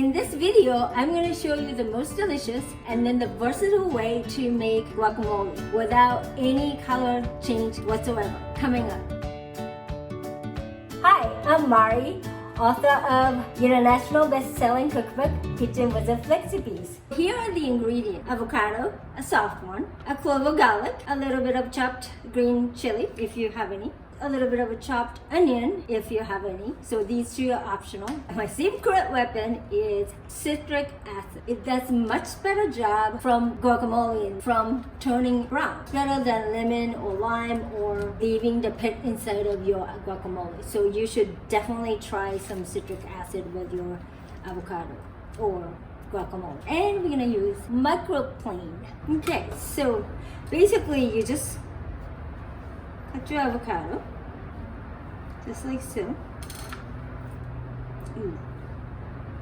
In this video, I'm going to show you the most delicious and then the versatile way to make guacamole without any color change whatsoever. Coming up. Hi, I'm Mari, author of international best-selling cookbook, Kitchen with the Recipes. Here are the ingredients: avocado, a soft one, a clove of garlic, a little bit of chopped green chili if you have any, a little bit of a chopped onion if you have any. So these two are optional. My secret weapon is citric acid. It does much better job from guacamole and from turning brown, better than lemon or lime or leaving the pit inside of your guacamole. So you should definitely try some citric acid with your avocado or guacamole. And we're gonna use microplane. Okay, so basically you just cut your avocado, just like so.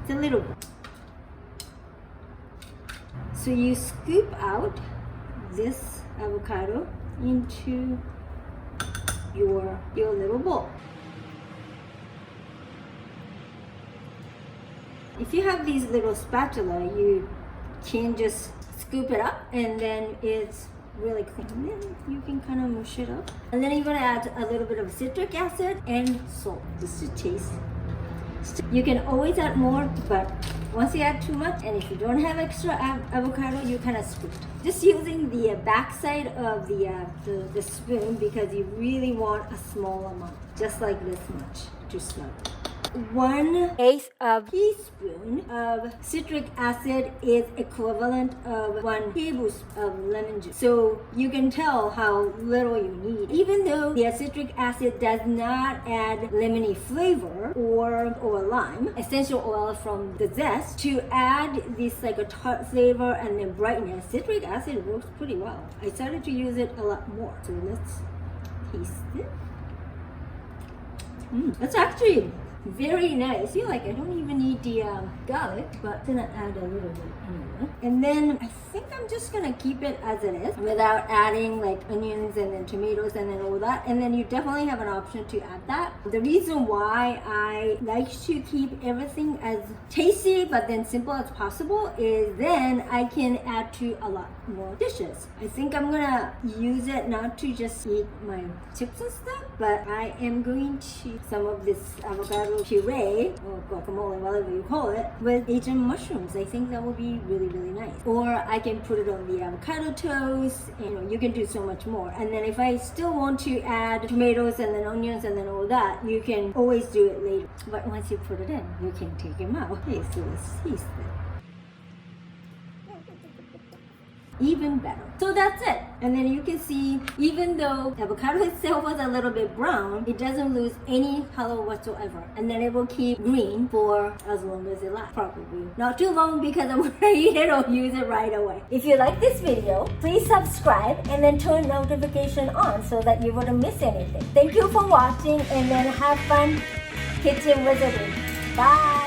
It's a little bit. So you scoop out this avocado into your little bowl. If you have these little spatula, you can just scoop it up and then it's really clean. And then you can kind of mush it up. And then you're gonna add a little bit of citric acid and salt, just to taste. You can always add more, but once you add too much, and if you don't have extra avocado, you kind of scoop. Just using the backside of the spoon because you really want a small amount, just like this much to start. 1/8 of teaspoon of citric acid is equivalent of 1 tablespoon of lemon juice. So you can tell how little you need. Even though the citric acid does not add lemony flavor or lime, essential oil from the zest, to add this like a tart flavor and then brightness, citric acid works pretty well. I started to use it a lot more. So let's taste it. That's actually very nice. I feel like I don't even need the garlic, but I'm gonna add a little bit anyway. And then I think I'm just gonna keep it as it is without adding like onions and then tomatoes and then all that. And then you definitely have an option to add that. The reason why I like to keep everything as tasty but then simple as possible is then I can add to a lot more dishes. I think I'm gonna use it not to just eat my chips and stuff, but I am going to some of this avocado puree or guacamole, whatever you call it, with Asian mushrooms. I think that will be really, really nice. Or I can put it on the avocado toast, and you can do so much more. And then if I still want to add tomatoes and then onions and then all that, you can always do it later. But once you put it in, you can take them out. Okay, so let's taste it. Even better. So that's it. And then you can see, even though avocado itself was a little bit brown, it doesn't lose any color whatsoever. And then it will keep green for as long as it lasts. Probably not too long because I'm gonna eat it or use it right away. If you like this video, please subscribe and then turn notification on so that you wouldn't miss anything. Thank you for watching and then have fun kitchen wizarding. Bye.